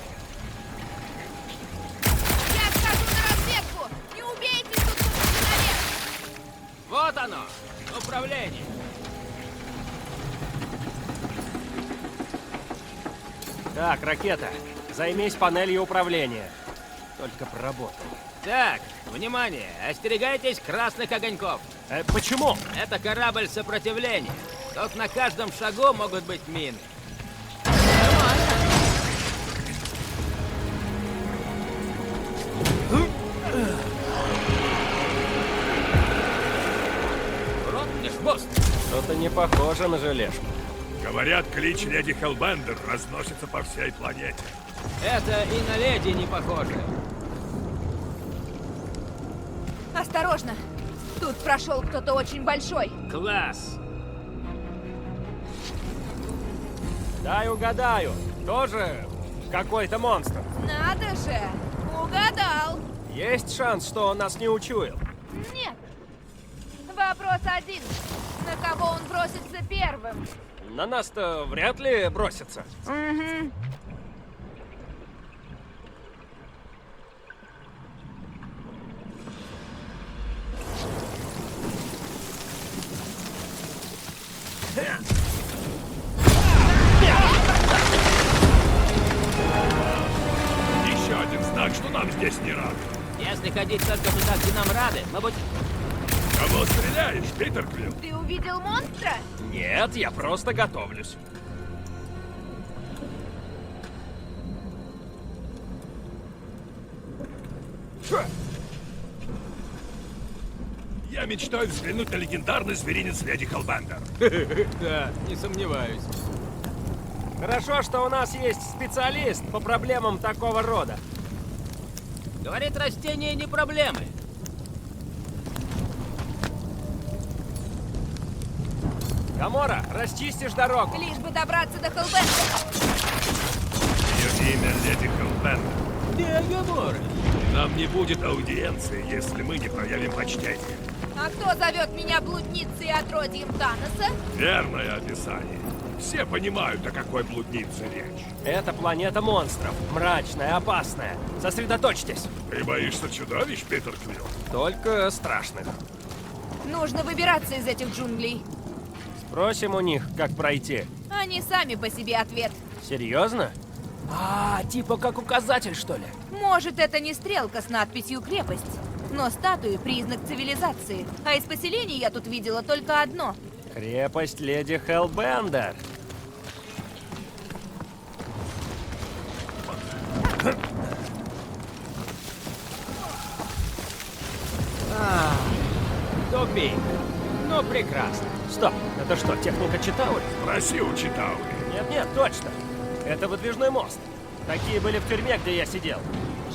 Speaker 7: Я схожу на разведку! Не убейте тут человек!
Speaker 6: Вот оно! Управление!
Speaker 2: Так, ракета, займись панелью управления. Только поработай.
Speaker 6: Так, внимание! Остерегайтесь красных огоньков.
Speaker 2: Почему?
Speaker 6: Это корабль сопротивления. Тут на каждом шагу могут быть мины. Урод, мне хвост!
Speaker 2: Что-то не похоже на железку.
Speaker 8: Говорят, клич леди Хеллбендер разносится по всей планете.
Speaker 6: Это и на леди не похоже.
Speaker 7: Осторожно! Тут прошел кто-то очень большой.
Speaker 6: Класс!
Speaker 2: Дай угадаю. Тоже какой-то монстр.
Speaker 7: Надо же! Угадал!
Speaker 2: Есть шанс, что он нас не учуял?
Speaker 7: Нет. Вопрос один. На кого он бросится первым?
Speaker 2: На нас-то вряд ли бросится.
Speaker 7: Угу.
Speaker 8: Еще один знак, что нам здесь не рады.
Speaker 6: Если ходить только туда, где нам рады, мы будем...
Speaker 8: Кого стреляешь, Питер Квилл?
Speaker 7: Ты увидел монстра?
Speaker 2: Нет, я просто готовлюсь.
Speaker 8: Я мечтаю взглянуть на легендарный зверинец леди Хеллбендер.
Speaker 6: Да, не сомневаюсь.
Speaker 2: Хорошо, что у нас есть специалист по проблемам такого рода.
Speaker 6: Говорит, растения не проблемы.
Speaker 2: Гамора, расчистишь дорогу.
Speaker 7: Лишь бы добраться до Хеллбендера.
Speaker 8: Ее имя леди Хеллбендер.
Speaker 6: Где Гамора?
Speaker 8: Нам не будет аудиенции, если мы не проявим почтение.
Speaker 7: А кто зовет меня блудницей и отродьем Таноса?
Speaker 8: Верное описание. Все понимают, о какой блуднице речь.
Speaker 2: Это планета монстров. Мрачная, опасная. Сосредоточьтесь.
Speaker 8: Ты боишься чудовищ, Питер Квилл?
Speaker 2: Только страшных.
Speaker 7: Нужно выбираться из этих джунглей.
Speaker 2: Спросим у них, как пройти.
Speaker 7: Они сами по себе ответ.
Speaker 2: Серьезно? Типа как указатель, что ли?
Speaker 7: Может, это не стрелка с надписью «Крепость», но статуи — признак цивилизации. А из поселений я тут видела только одно.
Speaker 2: Крепость леди Хеллбендер.
Speaker 6: Тупик. Ну, прекрасно.
Speaker 2: Стоп, это что, техника Читаури?
Speaker 8: Спроси у Читаури.
Speaker 2: Нет, точно. Это выдвижной мост. Такие были в тюрьме, где я сидел.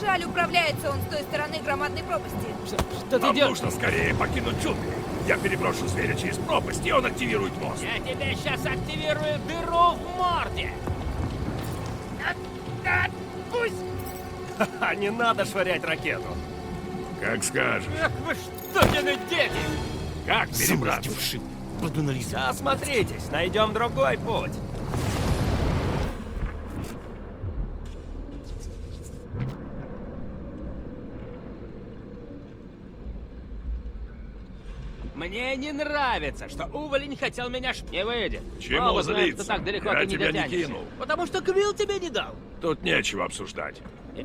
Speaker 7: Жаль, управляется он с той стороны громадной пропасти.
Speaker 6: Что ты
Speaker 8: Нам
Speaker 6: делаешь?
Speaker 8: нужно скорее покинуть джунгли. Я переброшу зверя через пропасть, и он активирует мост.
Speaker 6: Я тебе сейчас активирую дыру в морде.
Speaker 2: Ха, не надо швырять ракету.
Speaker 8: Как скажешь.
Speaker 6: Ах вы штукины дети!
Speaker 8: Как перебраться?
Speaker 2: Осмотритесь, найдем другой путь.
Speaker 6: Мне не нравится, что уволень хотел меня Не выйдет.
Speaker 8: Чему
Speaker 6: Оба знают,
Speaker 8: злиться?
Speaker 6: что так далеко
Speaker 8: Я
Speaker 6: ты не
Speaker 8: тебя не
Speaker 6: дотянешься.
Speaker 8: кинул.
Speaker 6: Потому что Квилл тебе не дал.
Speaker 8: Тут нечего обсуждать.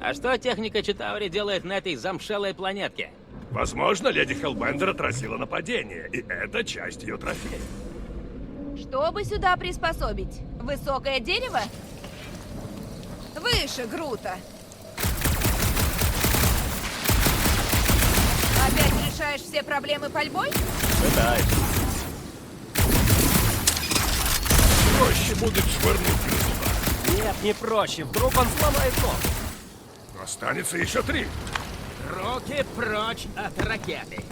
Speaker 6: А что техника Читаури делает на этой замшелой планетке?
Speaker 8: Возможно, леди Хеллбендер отразила нападение, и это часть ее трофея.
Speaker 7: Чтобы сюда приспособить? Высокое дерево? Выше Грута. Опять решаешь все проблемы пальбой?
Speaker 8: Пытаюсь. Проще будет швырнуть Грута.
Speaker 2: Нет, не проще. Вдруг он сломает ног.
Speaker 8: Останется еще 3.
Speaker 6: Руки прочь от ракеты.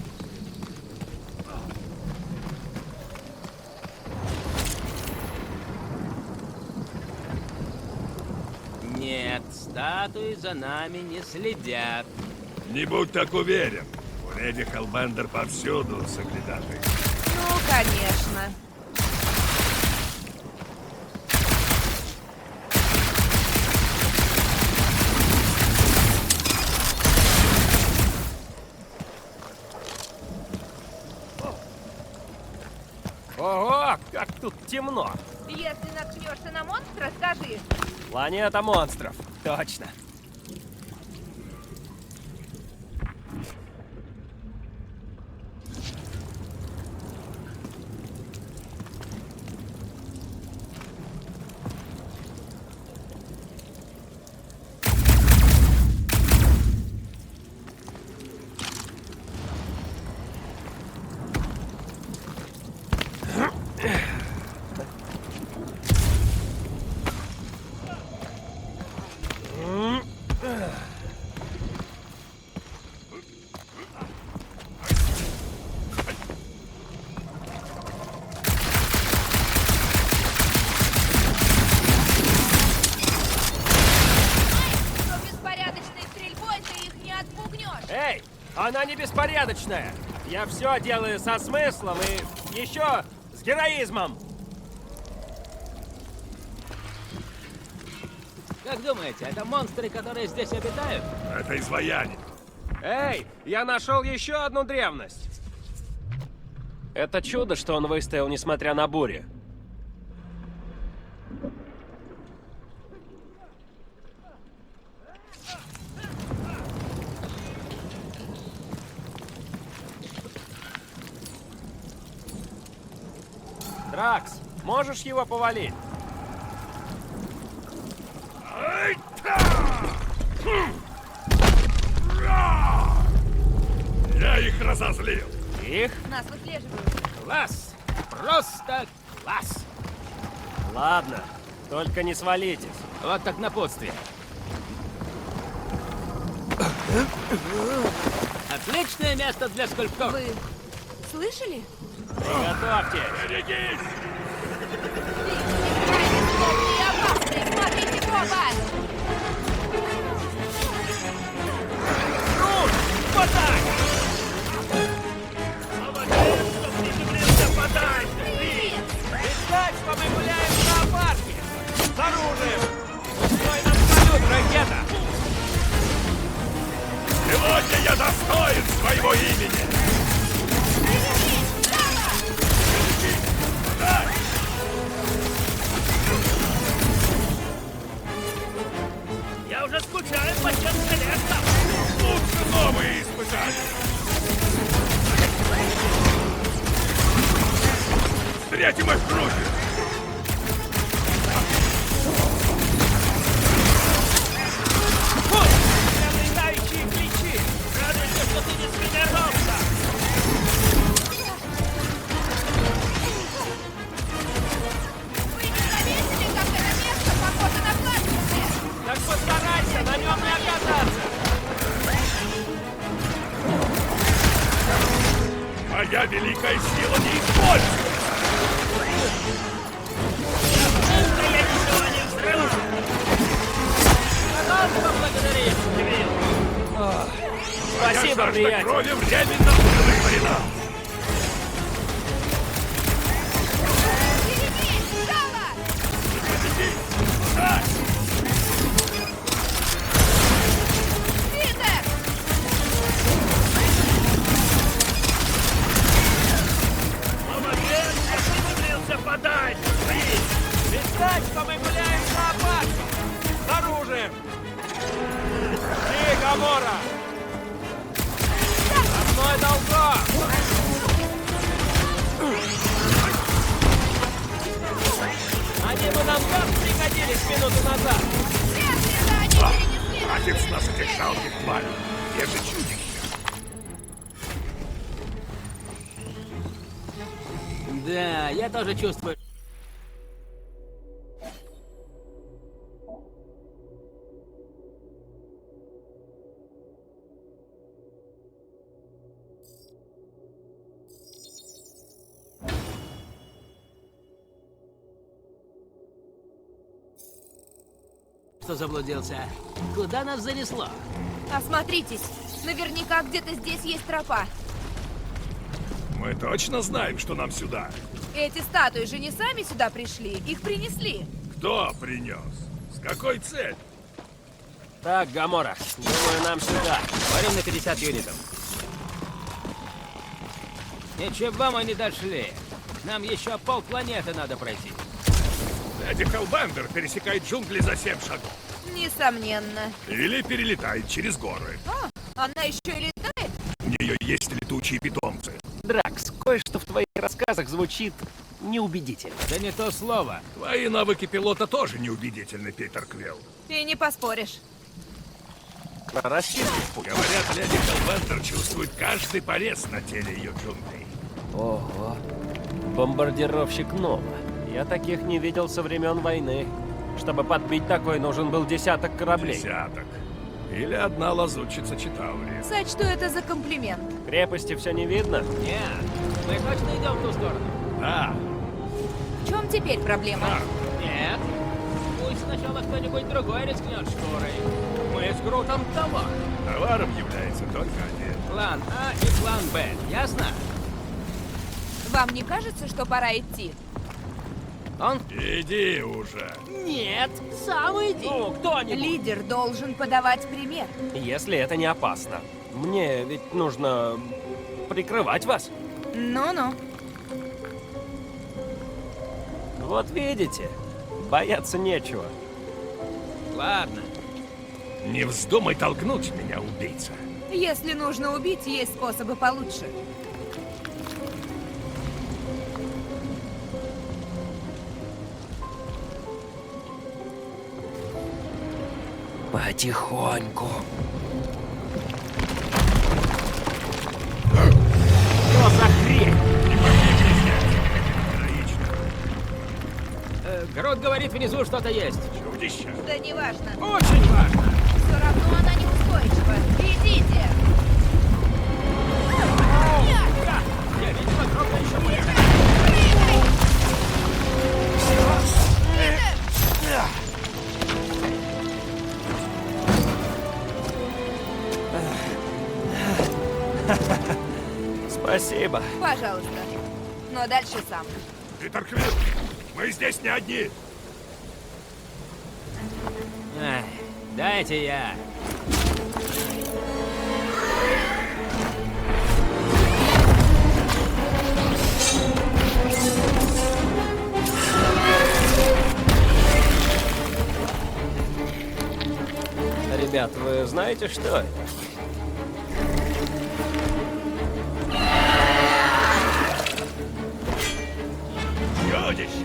Speaker 6: Нет, статуи за нами не следят.
Speaker 8: Не будь так уверен. У леди Хеллбендер повсюду соглядатый.
Speaker 7: Ну, конечно.
Speaker 2: Ого, как тут темно.
Speaker 7: Если наткнешься на монстра, скажи.
Speaker 2: Планета монстров. Точно.
Speaker 7: Но беспорядочной стрельбой ты их не отпугнешь.
Speaker 2: Эй, она не беспорядочная. Я все делаю со смыслом и еще с героизмом.
Speaker 6: Как думаете, это монстры, которые здесь обитают?
Speaker 8: Это изваяние.
Speaker 2: Эй, я нашел еще одну древность. Это чудо, что он выстоял, несмотря на бури. Дракс, можешь его повалить?
Speaker 8: Я их разозлил.
Speaker 2: Их?
Speaker 7: Нас выслеживают.
Speaker 6: Класс! Просто класс!
Speaker 2: Ладно, только не свалитесь.
Speaker 6: Вот так напутствие. Отличное место для скульптур.
Speaker 7: Вы слышали?
Speaker 2: Приготовьтесь.
Speaker 8: Берегись!
Speaker 7: Крайне опасный! Смотрите в оба!
Speaker 2: Представь, что мы гуляем в зоопарке! С оружием! Стой нам салют, ракета!
Speaker 8: Сегодня я достоин своего имени!
Speaker 6: Я уже скучаю по тем скелетам.
Speaker 8: Лучше новые испытания! Встретим их в группе!
Speaker 2: Летающие ключи! Радуйся, что ты не сформировался!
Speaker 7: Вы не заметили, как это место похоже на кладбище?
Speaker 2: Так постарайся на нем не оказаться!
Speaker 8: Моя великая сила не используется!
Speaker 2: Спасибо,
Speaker 8: Моя жажда
Speaker 2: приятель!
Speaker 8: крови временно удовлетворена!
Speaker 7: Берегись! Сава! Питер!
Speaker 2: Молодец, я умудрился подать! Представь, что мы гуляем в зоопарке! С оружием! Ты, Гамора!
Speaker 8: Хватит с нас этих жалких тварей. Где же чудище?
Speaker 6: Да, я тоже чувствую. Что заблудился? Куда нас занесло?
Speaker 7: Осмотритесь. Наверняка где-то здесь есть тропа.
Speaker 8: Мы точно знаем, что нам сюда.
Speaker 7: Эти статуи же не сами сюда пришли, их принесли.
Speaker 8: Кто принес? С какой целью?
Speaker 2: Так, Гамора, думаю, нам сюда.
Speaker 6: Говорим на 50 юнитов. Ничего мы не дошли. Нам еще полпланеты надо пройти.
Speaker 8: Леди Хеллбендер пересекает джунгли за 7 шагов.
Speaker 7: Несомненно.
Speaker 8: Или перелетает через горы.
Speaker 7: Она еще и летает?
Speaker 8: У нее есть летучие питомцы.
Speaker 2: Дракс, кое-что в твоих рассказах звучит неубедительно.
Speaker 6: Да не то слово.
Speaker 8: Твои навыки пилота тоже неубедительны, Питер Квилл.
Speaker 7: И не поспоришь.
Speaker 2: Расчет.
Speaker 8: Говорят, леди Хеллбендер чувствует каждый порез на теле ее джунглей.
Speaker 2: Ого. Бомбардировщик Нова. Я таких не видел со времен войны. Чтобы подбить такой, нужен был десяток кораблей.
Speaker 8: Десяток. Или одна лазутчица Читаури.
Speaker 7: Сочту это за комплимент.
Speaker 2: Крепости все не видно?
Speaker 6: Нет, мы точно идем в ту сторону.
Speaker 8: Да.
Speaker 7: В чем теперь проблема?
Speaker 6: Нет. Пусть сначала кто-нибудь другой рискнет шкурой. Мы с Грутом товар.
Speaker 8: Товаром является только один.
Speaker 6: План А и план Б, ясно?
Speaker 7: Вам не кажется, что пора идти?
Speaker 6: Он?
Speaker 8: Иди уже.
Speaker 6: Нет, сам иди.
Speaker 2: Ну, кто-нибудь.
Speaker 7: Лидер должен подавать пример.
Speaker 2: Если это не опасно. Мне ведь нужно прикрывать вас.
Speaker 7: Ну-ну.
Speaker 2: Вот видите, бояться нечего.
Speaker 6: Ладно.
Speaker 8: Не вздумай толкнуть меня, убийца.
Speaker 7: Если нужно убить, есть способы получше.
Speaker 2: Потихоньку. Что за хрень?
Speaker 6: Грут говорит, внизу что-то есть.
Speaker 8: Чудище.
Speaker 7: Да неважно.
Speaker 6: Очень важно.
Speaker 7: Все равно она неустойчива. Идите!
Speaker 6: Я видел огромное еще больше.
Speaker 2: Спасибо.
Speaker 7: Пожалуйста. Но дальше сам.
Speaker 8: Питер Квилл, мы здесь не одни.
Speaker 6: Ай, дайте я.
Speaker 2: Ребят, вы знаете, что это?
Speaker 8: Чудище.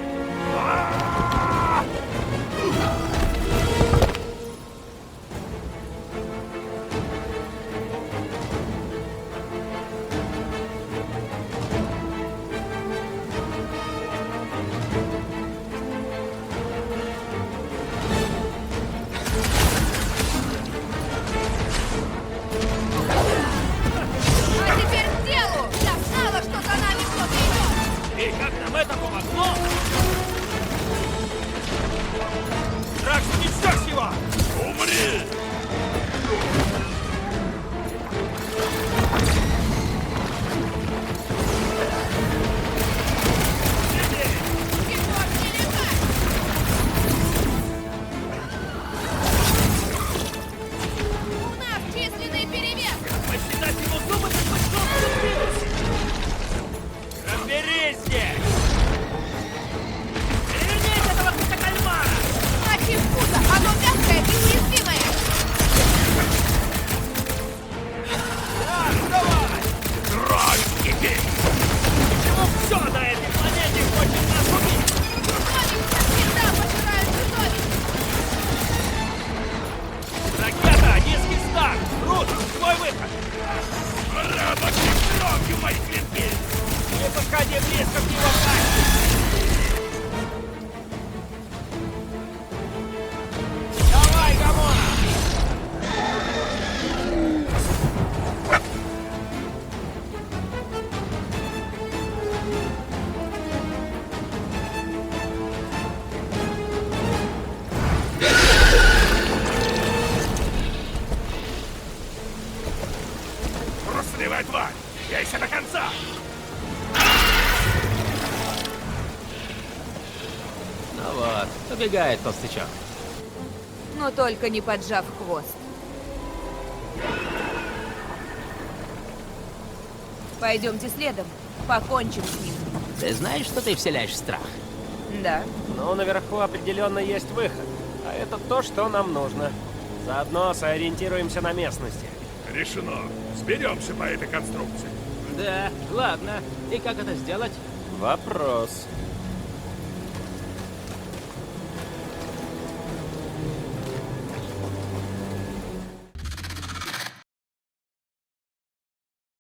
Speaker 6: близко к его пасти! Давай, Гамона!
Speaker 8: Трусливая тварь! Бейся до конца!
Speaker 6: Ну вот, убегает толстячок.
Speaker 7: Но только не поджав хвост. Пойдемте следом. Покончим с ним.
Speaker 6: Ты знаешь, что ты вселяешь страх?
Speaker 7: Да.
Speaker 2: Но наверху определенно есть выход. А это то, что нам нужно. Заодно сориентируемся на местности.
Speaker 8: Решено. Сберемся по этой конструкции.
Speaker 6: Да, ладно. И как это сделать?
Speaker 2: Вопрос.